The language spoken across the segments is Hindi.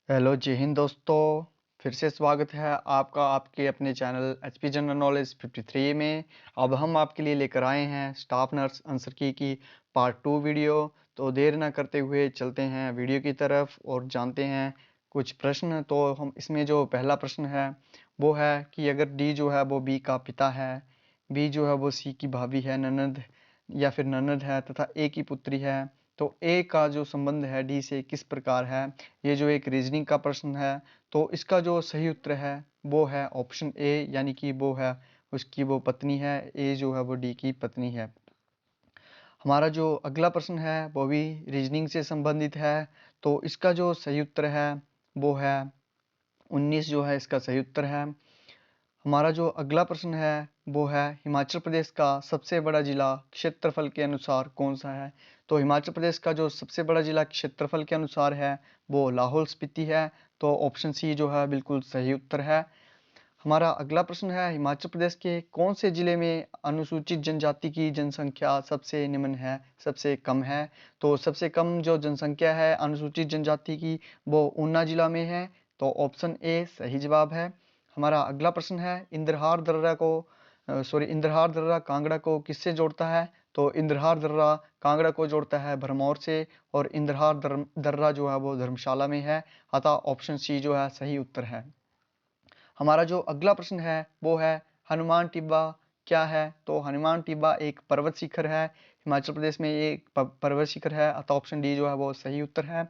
हेलो जय हिंद दोस्तों। फिर से स्वागत है आपका आपके अपने चैनल एचपी जनरल नॉलेज 53 में। अब हम आपके लिए लेकर आए हैं स्टाफ नर्स आंसर की पार्ट 2 वीडियो। तो देर ना करते हुए चलते हैं वीडियो की तरफ और जानते हैं कुछ प्रश्न। तो हम इसमें जो पहला प्रश्न है वो है कि अगर डी जो है वो बी का पिता है, बी जो है वो सी की भाभी है, ननद या फिर ननद है तथा ए की पुत्री है, तो ए का जो संबंध है डी से किस प्रकार है। ये जो एक रीजनिंग का प्रश्न है, तो इसका जो सही उत्तर है वो है ऑप्शन ए, यानी कि वो है उसकी वो पत्नी है। ए जो है वो डी की पत्नी है। हमारा जो अगला प्रश्न है वो भी रीजनिंग से संबंधित है। तो इसका जो सही उत्तर है वो है 19 जो है इसका सही उत्तर है। हमारा जो अगला प्रश्न है वो है हिमाचल प्रदेश का सबसे बड़ा जिला क्षेत्रफल के अनुसार कौन सा है। तो हिमाचल प्रदेश का जो सबसे बड़ा जिला क्षेत्रफल के अनुसार है वो लाहौल स्पीति है। तो ऑप्शन सी जो है बिल्कुल सही उत्तर है। हमारा अगला प्रश्न है हिमाचल प्रदेश के कौन से जिले में अनुसूचित जनजाति की जनसंख्या सबसे निम्न है, सबसे कम है। तो सबसे कम जो जनसंख्या है अनुसूचित जनजाति की वो ऊना जिला में है। तो ऑप्शन ए सही जवाब है। हमारा अगला प्रश्न है इंद्रहार दर्रा कांगड़ा को किससे जोड़ता है। तो इंद्रहार दर्रा कांगड़ा को जोड़ता है भरमौर से, और इंद्रहार दर्रा जो है वो धर्मशाला में है। अतः ऑप्शन सी जो है सही उत्तर है। हमारा जो अगला प्रश्न है वो है हनुमान टिब्बा क्या है। तो हनुमान टिब्बा एक पर्वत शिखर है, हिमाचल प्रदेश में ये एक पर्वत शिखर है। अतः ऑप्शन डी जो है वो सही उत्तर है।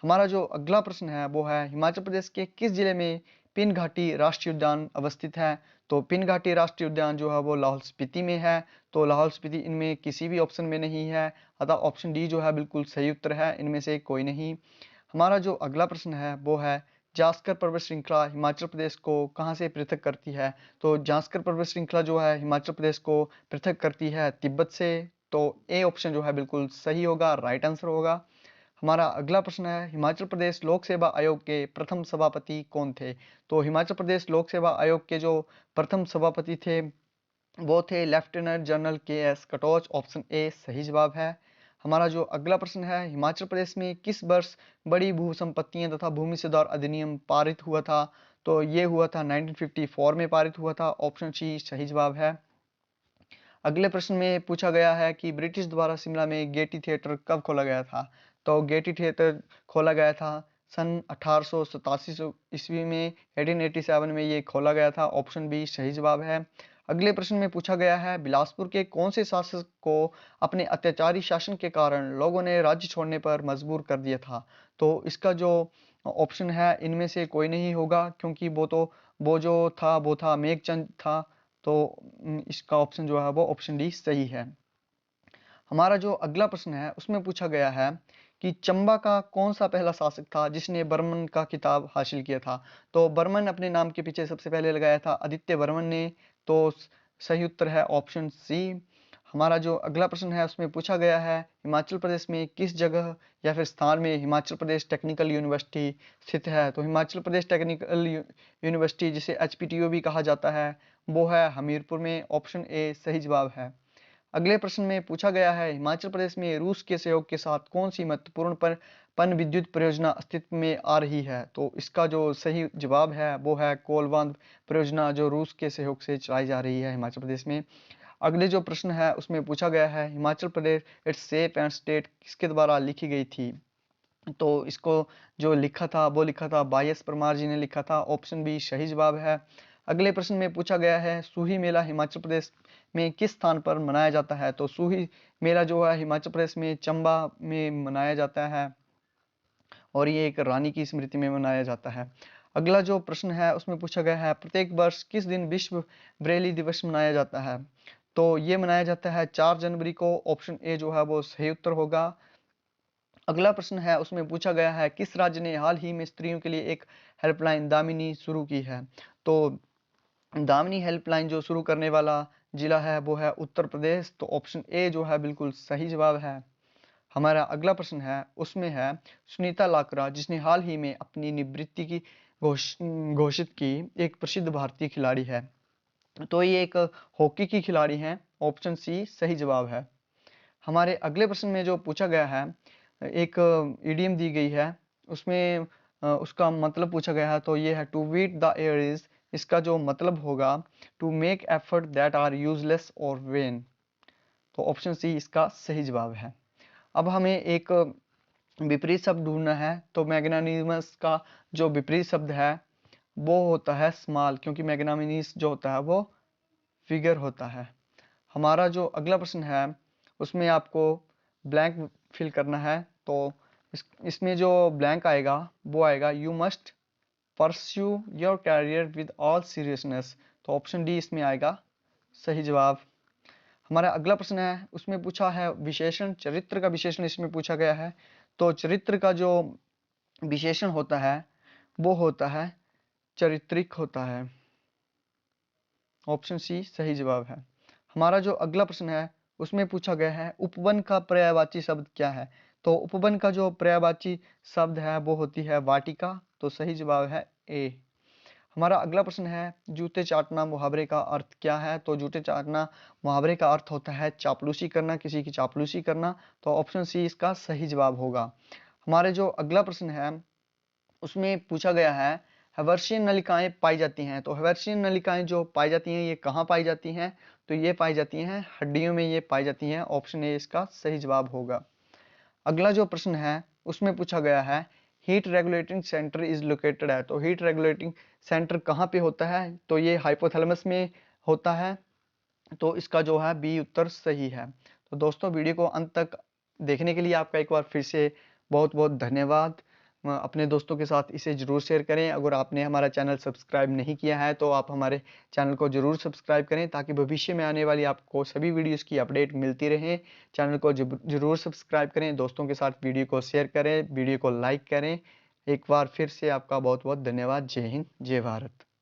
हमारा जो अगला प्रश्न है वो है हिमाचल प्रदेश के किस जिले में पिन घाटी राष्ट्रीय उद्यान अवस्थित है। तो पिन घाटी राष्ट्रीय उद्यान जो है वो लाहौल स्पीति में है। तो लाहौल स्पीति इनमें किसी भी ऑप्शन में नहीं है। अतः ऑप्शन डी जो है बिल्कुल सही उत्तर है, इनमें से कोई नहीं। हमारा जो अगला प्रश्न है वो है जास्कर पर्वत श्रृंखला हिमाचल प्रदेश को कहाँ से पृथक करती है। तो जास्कर पर्वत श्रृंखला जो है हिमाचल प्रदेश को पृथक करती है तिब्बत से। तो ए ऑप्शन जो है बिल्कुल सही होगा, राइट आंसर होगा। हमारा अगला प्रश्न है हिमाचल प्रदेश लोक सेवा आयोग के प्रथम सभापति कौन थे। तो हिमाचल प्रदेश लोक सेवा आयोग के जो प्रथम सभापति थे वो थे लेफ्टिनेंट जनरल के एस कटोच। ऑप्शन ए सही जवाब है। हमारा जो अगला प्रश्न है हिमाचल प्रदेश में किस वर्ष बड़ी भू संपत्तियां तथा भूमि सुधार अधिनियम पारित हुआ था। तो ये हुआ था 1954 में पारित हुआ था। ऑप्शन सी सही जवाब है। अगले प्रश्न में पूछा गया है कि ब्रिटिश द्वारा शिमला में गेटी थिएटर कब खोला गया था। तो गेटी थिएटर खोला गया था सन 1887 ईस्वी में, 1887 में ये खोला गया था। ऑप्शन बी सही जवाब है। अगले प्रश्न में पूछा गया है बिलासपुर के कौन से शासक को अपने अत्याचारी शासन के कारण लोगों ने राज्य छोड़ने पर मजबूर कर दिया था। तो इसका जो ऑप्शन है इनमें से कोई नहीं होगा, क्योंकि वो जो था वो था मेघचंद था। तो इसका ऑप्शन जो है वो ऑप्शन डी सही है। हमारा जो अगला प्रश्न है उसमें पूछा गया है कि चंबा का कौन सा पहला शासक था जिसने बर्मन का खिताब हासिल किया था। तो बर्मन अपने नाम के पीछे सबसे पहले लगाया था आदित्य वर्मन ने। तो सही उत्तर है ऑप्शन सी। हमारा जो अगला प्रश्न है उसमें पूछा गया है हिमाचल प्रदेश में किस जगह या फिर स्थान में हिमाचल प्रदेश टेक्निकल यूनिवर्सिटी स्थित है। तो हिमाचल प्रदेश टेक्निकल यूनिवर्सिटी जिसे एचपीटीयू भी कहा जाता है वो है हमीरपुर में। ऑप्शन ए सही जवाब है। अगले प्रश्न में पूछा गया है हिमाचल प्रदेश में रूस के सहयोग के साथ कौन सी महत्वपूर्ण पन विद्युत परियोजना अस्तित्व में आ रही है। तो इसका जो सही जवाब है वो है कोलबांध परियोजना, जो रूस के सहयोग से चलाई जा रही है हिमाचल प्रदेश में। अगले जो प्रश्न है उसमें पूछा गया है Himachal Pradesh it's safe and state किसके द्वारा लिखी गई थी। तो इसको जो लिखा था बायस परमार जी ने लिखा था। ऑप्शन बी सही जवाब है। अगले प्रश्न में पूछा गया है सूही मेला हिमाचल प्रदेश में किस स्थान पर मनाया जाता है। तो सूही मेला जो है हिमाचल प्रदेश में चंबा में मनाया जाता है, और ये एक रानी की स्मृति में मनाया जाता है। अगला जो प्रश्न है उसमें पूछा गया है प्रत्येक वर्ष किस दिन विश्व ब्रेली दिवस मनाया जाता है। तो ये मनाया जाता है 4 जनवरी को। ऑप्शन ए जो है वो सही उत्तर होगा। अगला प्रश्न है उसमें पूछा गया है किस राज्य ने हाल ही में स्त्रियों के लिए एक हेल्पलाइन दामिनी शुरू की है। तो दामिनी हेल्पलाइन जो शुरू करने वाला जिला है वो है उत्तर प्रदेश। तो ऑप्शन ए जो है बिल्कुल सही जवाब है। हमारा अगला प्रश्न है उसमें है सुनीता लाकरा जिसने हाल ही में अपनी निवृत्ति की घोषित की एक प्रसिद्ध भारतीय खिलाड़ी है। तो ये एक हॉकी की खिलाड़ी हैं। ऑप्शन सी सही जवाब है। हमारे अगले प्रश्न में जो पूछा गया है एक ईडीएम दी गई है उसमें उसका मतलब पूछा गया है, तो ये है to beat the air is, इसका जो मतलब होगा to make effort that are useless और वेन। तो ऑप्शन सी इसका सही जवाब है। अब हमें एक विपरीत शब्द ढूंढना है, तो मैग्नानिमस का जो विपरीत शब्द है वो होता है स्मॉल, क्योंकि मैग्नानिमस जो होता है वो फिगर होता है। हमारा जो अगला प्रश्न है उसमें आपको ब्लैंक फिल करना है, तो इसमें जो ब्लैंक आएगा वो आएगा you must pursue your career with all seriousness. तो ऑप्शन डी इसमें आएगा सही जवाब। हमारा अगला प्रश्न है उसमें पूछा है विशेषण, चरित्र का विशेषण इसमें पूछा गया है। तो चरित्र का जो विशेषण होता है वो होता है चरित्रिक होता है। ऑप्शन सी सही जवाब है। हमारा जो अगला प्रश्न है उसमें पूछा गया है उपवन का पर्यायवाची शब्द क्या है। तो उपवन का जो पर्यायवाची शब्द है वो होती है वाटिका। तो सही जवाब है ए। हमारा अगला प्रश्न है जूते चाटना मुहावरे का अर्थ क्या है। तो जूते चाटना मुहावरे का अर्थ होता है चापलूसी करना, किसी की चापलूसी करना। तो ऑप्शन सी इसका सही जवाब होगा। हमारे जो अगला प्रश्न है उसमें पूछा गया है हवर्षीय नलिकाएं पाई जाती हैं। तो हवर्षीय नलिकाएं जो पाई जाती हैं ये कहाँ पाई जाती हैं। तो ये पाई जाती हैं हड्डियों में, ये पाई जाती हैं। ऑप्शन ए इसका सही जवाब होगा। अगला जो प्रश्न है उसमें पूछा गया है heat regulating centre is located है। तो हीट रेगुलेटिंग सेंटर कहाँ पे होता है। तो ये हाइपोथैलेमस में होता है। तो इसका जो है बी उत्तर सही है। तो दोस्तों वीडियो को अंत तक देखने के लिए आपका एक बार फिर से बहुत बहुत धन्यवाद। अपने दोस्तों के साथ इसे ज़रूर शेयर करें। अगर आपने हमारा चैनल सब्सक्राइब नहीं किया है तो आप हमारे चैनल को ज़रूर सब्सक्राइब करें, ताकि भविष्य में आने वाली आपको सभी वीडियोस की अपडेट मिलती रहे। चैनल को ज़रूर सब्सक्राइब करें, दोस्तों के साथ वीडियो को शेयर करें, वीडियो को लाइक करें। एक बार फिर से आपका बहुत बहुत धन्यवाद। जय हिंद, जय भारत।